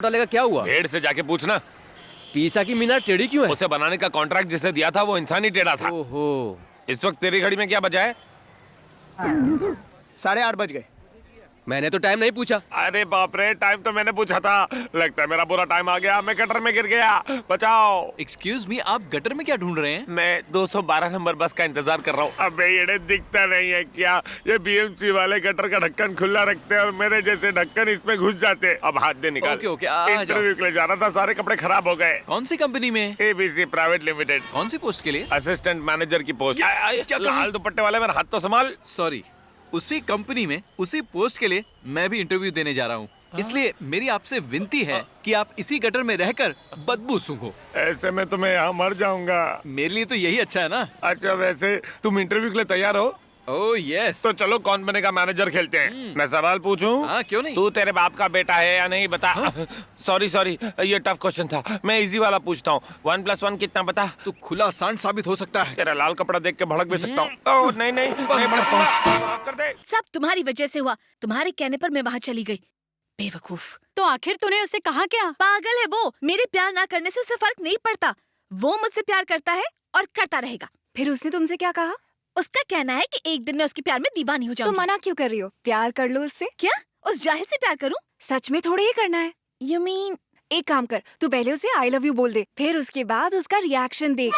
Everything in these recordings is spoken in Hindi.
डालेगा क्या हुआ? भेड़ से जाके पूछना। पिसा की मीनार टेढ़ी क्यों है? उसे बनाने का कॉन्ट्रैक्ट जिसे दिया था वो इंसान ही टेढ़ा था। ओहो। इस वक्त तेरी घड़ी में क्या बजा है? 8:30 बज गए। मैंने तो टाइम नहीं पूछा। अरे बाप रे, टाइम तो मैंने पूछा था। लगता है मेरा बुरा टाइम आ गया, मैं गटर में गिर गया, बचाओ। एक्सक्यूज मी, आप गटर में क्या ढूंढ रहे हैं? मैं 212 नंबर बस का इंतजार कर रहा हूँ। अबे ये दिखता नहीं है क्या? ये बीएमसी वाले गटर का ढक्कन खुला रखते हैं और मेरे जैसे ढक्कन इसमें घुस जाते। अब हाथ दे निकाल। ओके, ओके, आ जाओ। इंटरव्यू के लिए जाना था, सारे कपड़े खराब हो गए। कौन सी कंपनी में? ABC private limited. कौन सी पोस्ट के लिए? असिस्टेंट मैनेजर की पोस्ट। क्या कहा? लाल दुपट्टे वाले, मेरा हाथ तो संभाल। सॉरी, उसी कंपनी में उसी पोस्ट के लिए मैं भी इंटरव्यू देने जा रहा हूँ। इसलिए मेरी आपसे विनती है कि आप इसी गटर में रहकर बदबू सूंघो। ऐसे में तो मैं यहाँ मर जाऊंगा। मेरे लिए तो यही अच्छा है ना। अच्छा, वैसे तुम इंटरव्यू के लिए तैयार हो? Oh yes. तो चलो कौन बनेगा मैनेजर खेलते हैं। मैं सवाल पूछूं? हाँ, क्यों नहीं। तू तेरे बाप का बेटा है या नहीं बता। सॉरी सॉरी, ये टफ क्वेश्चन था। मैं इजी वाला पूछता हूँ। 1 + 1 कितना बता? तू खुला सांड साबित हो सकता है। तेरा लाल कपड़ा देख के भड़क भी सकता हूँ। ओह नहीं नहीं, नहीं भड़कूंगा। माफ कर दे। सब तुम्हारी वजह से हुआ। तुम्हारे कहने पर मैं वहाँ चली गई। बेवकूफ। तो आखिर तूने उसे कहा क्या? पागल है वो। मेरे प्यार ना करने से उसे फर्क नहीं पड़ता। वो मुझसे प्यार करता है और करता रहेगा। फिर उसने तुमसे क्या कहा? उसका कहना है कि एक दिन मैं उसके प्यार में दीवानी हो तो जाऊंगी। मना क्यों कर रही हो? प्यार कर लो उससे। क्या? उस जाहिल से प्यार करूं? सच में थोड़ी ही करना है। You mean? एक काम कर, तू पहले उसे आई लव यू बोल दे, फिर उसके बाद उसका रिएक्शन देख।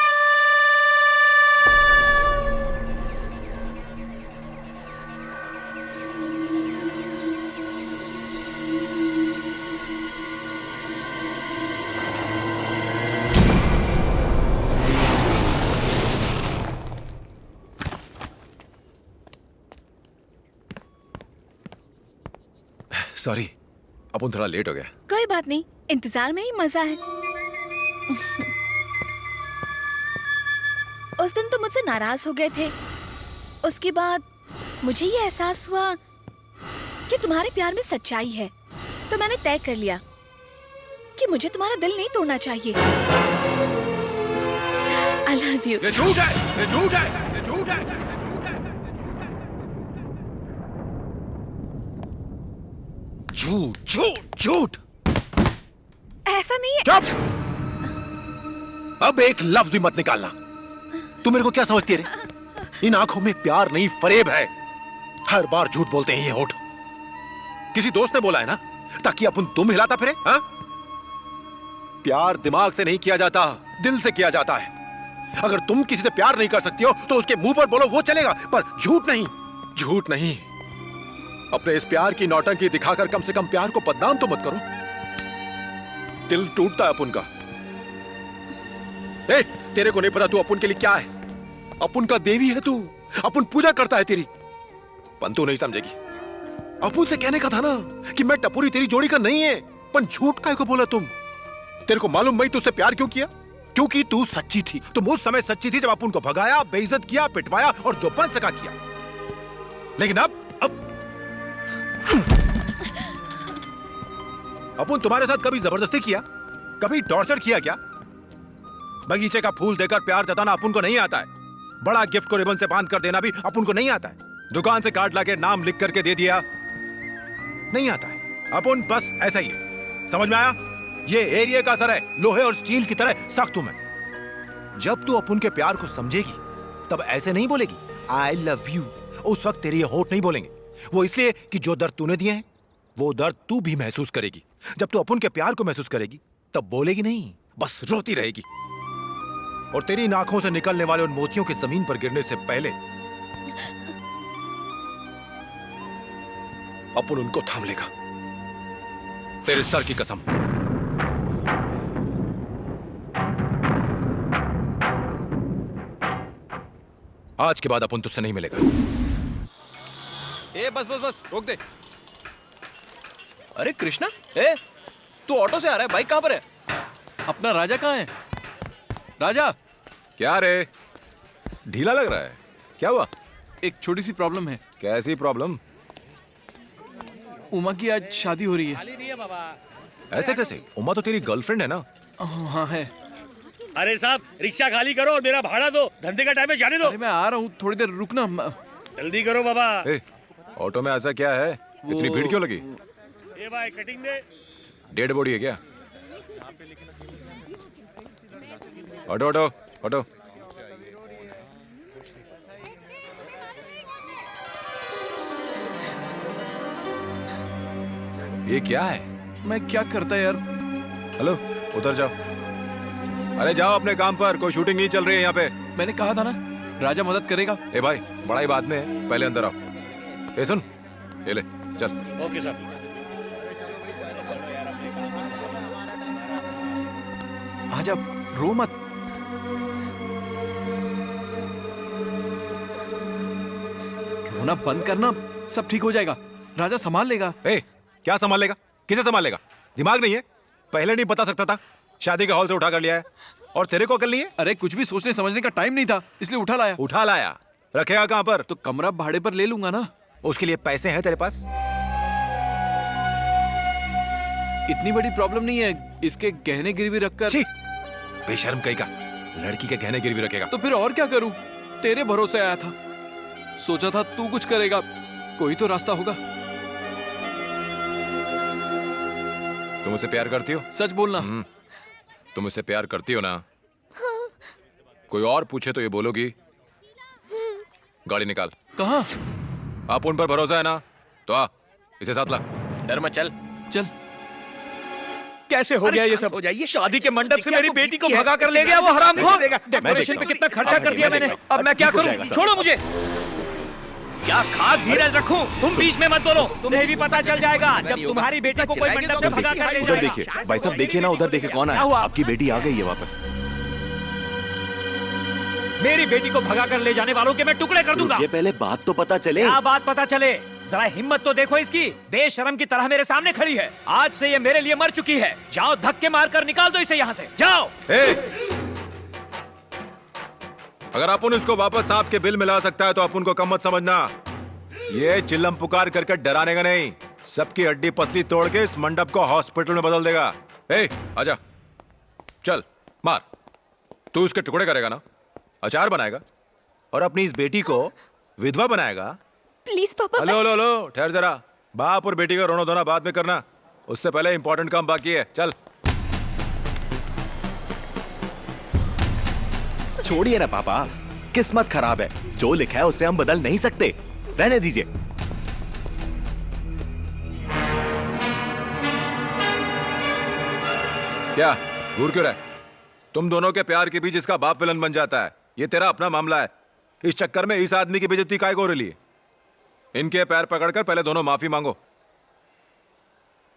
सॉरी, अपन थोड़ा लेट हो गया। कोई बात नहीं, इंतजार में ही मजा है। उस दिन तुम मुझसे नाराज हो गए थे। उसके बाद मुझे ये एहसास हुआ कि तुम्हारे प्यार में सच्चाई है। तो मैंने तय कर लिया कि मुझे तुम्हारा दिल नहीं तोड़ना चाहिए। I love you। ये झूठ है, ये झूठ है, ये झूठ है, ये झूठ है, झूठ, झूठ, झूठ। ऐसा नहीं है। चुप! अब एक लफ्ज भी मत निकालना। तू मेरे को क्या समझती है रे? इन आंखों में प्यार नहीं फरेब है। हर बार झूठ बोलते हैं ये होठ। किसी दोस्त ने बोला है ना, ताकि अपन तुम हिलाता फिरे। हाँ? प्यार दिमाग से नहीं किया जाता, दिल से किया जाता है। अगर तुम किसी से प्यार नहीं कर सकती हो तो उसके मुंह पर बोलो, वो चलेगा, पर झूठ नहीं। झूठ नहीं। अपने इस प्यार की नौटंकी दिखाकर कम से कम प्यार को बदनाम तो मत करो। दिल टूटता है अपुन का। ए, तेरे को नहीं पता तू अपुन के लिए क्या है? अपुन का देवी है तू। अपुन पूजा करता है तेरी। पर तू नहीं समझेगी। अपुन से कहने का था ना कि मैं टपुरी तेरी जोड़ी का नहीं है। पर झूठ काहे को बोला तुम? तेरे को मालूम मैं तुझसे प्यार क्यों किया? क्योंकि तू सच्ची थी। तुम उस समय सच्ची थी जब अपुन को भगाया, बेइज्जत किया, पिटवाया और जो बन सका किया। लेकिन अब अपुन तुम्हारे साथ कभी जबरदस्ती किया? कभी टॉर्चर किया क्या? बगीचे का फूल देकर प्यार जताना अपुन को नहीं आता है। बड़ा गिफ्ट को रिबन से बांध कर देना भी अपुन को नहीं आता है। दुकान से कार्ड लाके नाम लिख करके दे दिया, नहीं आता है। अपुन बस ऐसा ही है। समझ में आया? ये एरिया का असर है, लोहे और स्टील की तरह सख्त हूं मैं। जब तू अपुन के प्यार को समझेगी तब ऐसे नहीं बोलेगी आई लव यू। उस वक्त तेरे ये होठ नहीं बोलेंगे। वो इसलिए कि जो दर्द तूने दिए हैं वो दर्द तू भी महसूस करेगी। जब तू अपुन के प्यार को महसूस करेगी तब बोलेगी नहीं, बस रोती रहेगी। और तेरी इन आंखों से निकलने वाले उन मोतियों के जमीन पर गिरने से पहले अपुन उनको थाम लेगा। तेरे सर की कसम। आज के बाद अपुन तुझसे नहीं मिलेगा। ए बस बस बस, रोक दे। अरे कृष्णा, ए तू ऑटो से आ रहा है, बाइक कहाँ पर है? अपना राजा कहाँ है? राजा। क्या रे, ढीला लग रहा है? क्या हुआ? एक छोटी सी प्रॉब्लम है। कैसी प्रॉब्लम? उमा की आज शादी हो रही है। ऐसे कैसे? उमा तो तेरी गर्लफ्रेंड है ना? हाँ है। अरे साहब, रिक्शा खाली करो और मेरा भाड़ा दो। धंधे का टाइम है, जाने दो। अरे मैं आ रहा हूँ, थोड़ी देर रुकना। जल्दी करो बाबा। ए, ऑटो में ऐसा क्या है? इतनी भीड़ क्यों लगी? ए भाई, कटिंग दे। डेड बॉडी है क्या? हटो हटो हटो। ये क्या है? मैं क्या करता यार? हेलो, उतर जाओ। अरे जाओ अपने काम पर, कोई शूटिंग नहीं चल रही है यहाँ पे। मैंने कहा था ना राजा मदद करेगा। ए भाई, बड़ा ही बाद में है, पहले अंदर आओ। ए सुन, ये ले चल। Okay sir. आजा, रो मत। रोना बंद करना, सब ठीक हो जाएगा। राजा संभाल लेगा। ए, क्या संभाल लेगा? किसे संभाल लेगा? दिमाग नहीं है? पहले नहीं बता सकता था? शादी के हॉल से उठा कर लिया है और तेरे को अकल नहीं है? अरे कुछ भी सोचने समझने का टाइम नहीं था, इसलिए उठा लाया। उठा लाया? रखेगा कहाँ पर? तो कमरा भाड़े पर ले लूंगा ना। उसके लिए पैसे हैं तेरे पास? इतनी बड़ी प्रॉब्लम नहीं है, इसके गहने गिरवी रखकर। छी, बेशर्म कहीं का, लड़की के गहने गिरवी रखेगा? तो फिर और क्या करूं? तेरे भरोसे आया था, सोचा था तू कुछ करेगा, कोई तो रास्ता होगा। तुम उसे प्यार करती हो? सच बोलना। तुम उसे प्यार करती हो ना? कोई और पूछे तो ये बोलोगी? गाड़ी निकाल। कहाँ? आप उन पर भरोसा है ना? तो आ, इसे साथ ला। डर मत चल। चल। कैसे हो गया ये सब? हो जाइए। शादी के मंडप से मेरी बेटी को भगा कर ले गया वो हरामखोर। डेकोरेशन पे कितना खर्चा कर दिया मैंने, अब मैं क्या करूं? छोड़ो मुझे। क्या खाक धीरज रखूं? तुम बीच में मत बोलो, तुम्हें भी पता चल जाएगा जब तुम्हारी बेटी को कोई मंडप से भगा कर ले उधर जाएगा। देखिए भाई साहब, देखिए ना उधर, देखिए कौन क्या हुआ? है। आपकी बेटी आ गई है वापस। मेरी बेटी को भगा कर ले जाने वालों के मैं टुकड़े कर दूंगा। ये पहले बात तो पता चले। क्या बात पता चले? जरा हिम्मत तो देखो इसकी, बेशरम की तरह मेरे सामने खड़ी है। आज से ये मेरे लिए मर चुकी है। जाओ धक्के मारकर निकाल दो इसे यहाँ से, जाओ। अगर अपन इसको वापस सांप के बिल मिला सकता है तो अपन को कम मत समझना। ये चिल्लम पुकार करके डराने का नहीं, सबकी हड्डी पसली तोड़ के इस मंडप को हॉस्पिटल में बदल देगा। आजा, चल मार। तू उसके टुकड़े करेगा ना, अचार बनाएगा और अपनी इस बेटी को विधवा बनाएगा। प्लीज पापा। हेलो हेलो हेलो, ठहर जरा। बाप और बेटी का रोना धोना बाद में करना, उससे पहले इंपॉर्टेंट काम बाकी है। चल। छोड़िए ना पापा, किस्मत खराब है, जो लिखा है उसे हम बदल नहीं सकते, रहने दीजिए। क्या घूर क्यों रहा है? तुम दोनों के प्यार के बीच इसका बाप विलन बन जाता है, ये तेरा अपना मामला है। इस चक्कर में इस आदमी की बेइज्जती काहे को हो रही है? इनके पैर पकड़कर पहले दोनों माफी मांगो।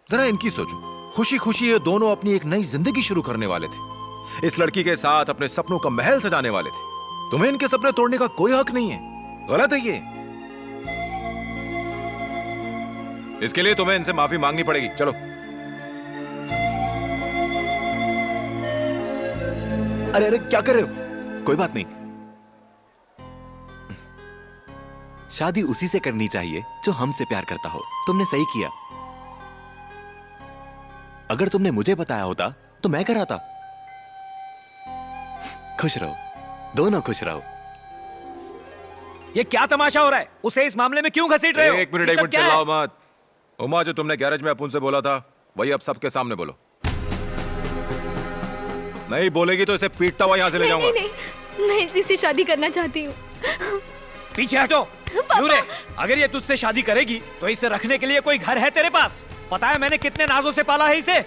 जरा इनकी सोचो, खुशी खुशी ये दोनों अपनी एक नई जिंदगी शुरू करने वाले थे, इस लड़की के साथ अपने सपनों का महल सजाने वाले थे। तुम्हें इनके सपने तोड़ने का कोई हक नहीं है, गलत है ये। इसके लिए तुम्हें इनसे माफी मांगनी पड़ेगी। चलो। अरे अरे क्या कर रहे हो? कोई बात नहीं, शादी उसी से करनी चाहिए जो हमसे प्यार करता हो। तुमने सही किया। अगर तुमने मुझे बताया होता तो मैं कराता। खुश रहो, दोनों खुश रहो। ये क्या तमाशा हो रहा है? उसे इस मामले में क्यों घसीट रहे हो? एक मिनट ये सब क्या है? चिल्लाओ मत। उमा, जो तुमने गैरेज में अपुन से बोला था वही अब सबके सामने बोलो। नहीं बोलेगी तो इसे पीटता हुआ यहाँ से ले जाऊंगा। नहीं, मैं इसी से शादी करना चाहती हूँ। पीछे हटो। नूरे, अगर ये तुझसे शादी करेगी तो इसे रखने के लिए कोई घर है तेरे पास? पता है मैंने कितने नाजों से पाला है इसे।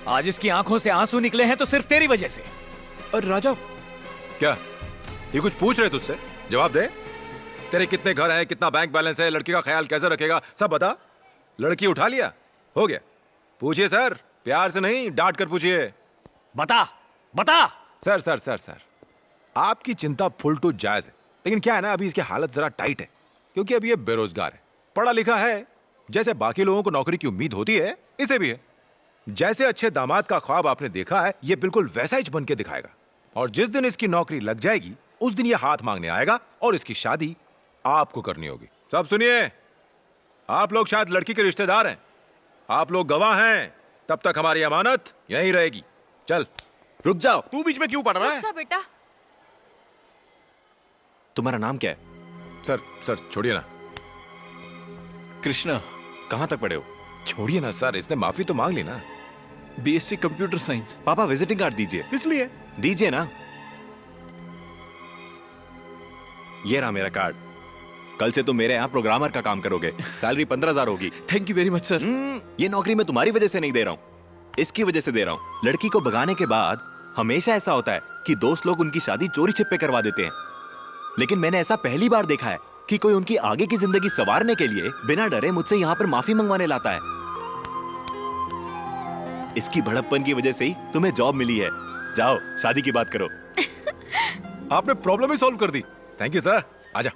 आज इसकी आंखों से आंसू निकले हैं तो सिर्फ तेरी वजह से। और राजा, क्या ये कुछ पूछ रहे तुझसे? जवाब दे। तेरे कितने घर हैं, कितना बैंक बैलेंस है, लड़की का ख्याल कैसे रखेगा, सब बता। लड़की उठा लिया, हो गया। पूछिए सर, प्यार से नहीं डांट कर पूछिए। बता बता। सर सर सर सर, आपकी चिंता फुल टू जायज है, लेकिन क्या है ना, अभी इसकी हालत जरा टाइट है क्योंकि अभी ये बेरोजगार है। पढ़ा लिखा है, जैसे बाकी लोगों को नौकरी की उम्मीद होती है इसे भी है। जैसे अच्छे दामाद का ख्वाब आपने देखा है, ये बिल्कुल वैसा ही बन के दिखाएगा। और जिस दिन इसकी नौकरी लग जाएगी उस दिन ये हाथ मांगने आएगा और इसकी शादी आपको करनी होगी। सब सुनिए, आप लोग शायद लड़की के रिश्तेदार हैं, आप लोग गवाह हैं, तब तक हमारी अमानत यहीं रहेगी। चल। रुक जाओ। तू बीच में क्यों पड़ रहा है? अच्छा बेटा, तुम्हारा नाम क्या है? सर छोड़िए ना। कृष्णा। कहां तक पढ़े हो? छोड़िए ना सर, इसने माफी तो मांग ली ना। BSc computer science. पापा विजिटिंग कार्ड दीजिए। इसलिए दीजिए ना। ये रहा मेरा कार्ड। कल से तुम मेरे यहाँ प्रोग्रामर का काम करोगे। सैलरी 15,000 होगी। Thank you very much sir. ये नौकरी मैं तुम्हारी वजह से नहीं दे रहा हूँ, इसकी वजह से दे रहा हूँ। लड़की को भगाने के बाद हमेशा ऐसा होता है कि दोस्त लोग उनकी शादी चोरी छिपे करवा देते हैं, लेकिन मैंने ऐसा पहली बार देखा है कि कोई उनकी आगे की जिंदगी संवारने के लिए बिना डरे मुझसे यहाँ पर माफी मंगवाने लाता है। इसकी भड़प्पन की वजह से ही तुम्हें जॉब मिली है। जाओ शादी की बात करो। आपने प्रॉब्लम ही सॉल्व कर दी। Thank you sir. आजा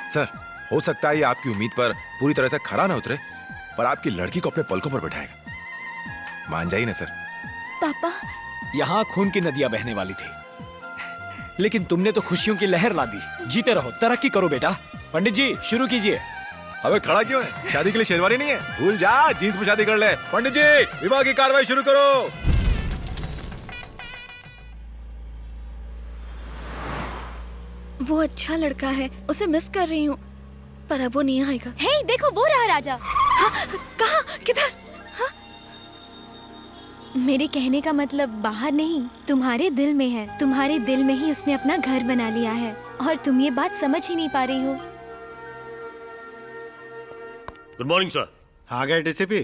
सर, हो सकता है ये आपकी उम्मीद पर पूरी तरह से खरा ना उतरे, पर आपकी लड़की को अपने पलकों पर बैठाएगा। मान जाइए ना सर। पापा, यहाँ खून की नदियां बहने वाली थी, लेकिन तुमने तो खुशियों की लहर ला दी। जीते रहो, तरक्की करो बेटा। पंडित जी शुरू कीजिए। अबे खड़ा क्यों है? शादी के लिए शेरवानी नहीं है? भूल जा, जींस में शादी कर ले। पंडित जी विवाह की कार्रवाई शुरू करो। वो अच्छा लड़का है, उसे मिस कर रही हूँ, पर अब वो नहीं आएगा। हे देखो वो रहा राजा। हाँ, कहाँ? किधर? हाँ? मेरे कहने का मतलब बाहर नहीं, तुम्हारे दिल में है। तुम्हारे दिल में ही उसने अपना घर बना लिया है और तुम ये बात समझ ही नहीं पा रही हो। Good morning sir. आ गए डीसीपी?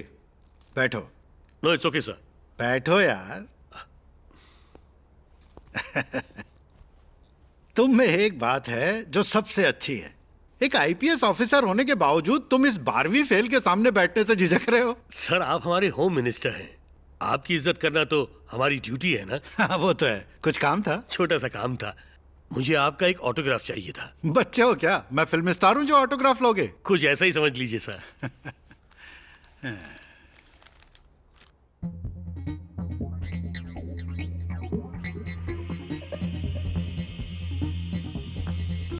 बैठो। No it's okay sir. बैठो यार। तुम में एक बात है जो सबसे अच्छी है। एक आईपीएस ऑफिसर होने के बावजूद तुम इस 12वीं फेल के सामने बैठने से झिझक रहे हो। सर आप हमारे होम मिनिस्टर हैं, आपकी इज्जत करना तो हमारी ड्यूटी है ना। हाँ, वो तो है। कुछ काम था? छोटा सा काम था, मुझे आपका एक ऑटोग्राफ चाहिए था। बच्चे हो क्या? मैं फिल्म स्टार हूँ जो ऑटोग्राफ लोगे? कुछ ऐसा ही समझ लीजिए सर।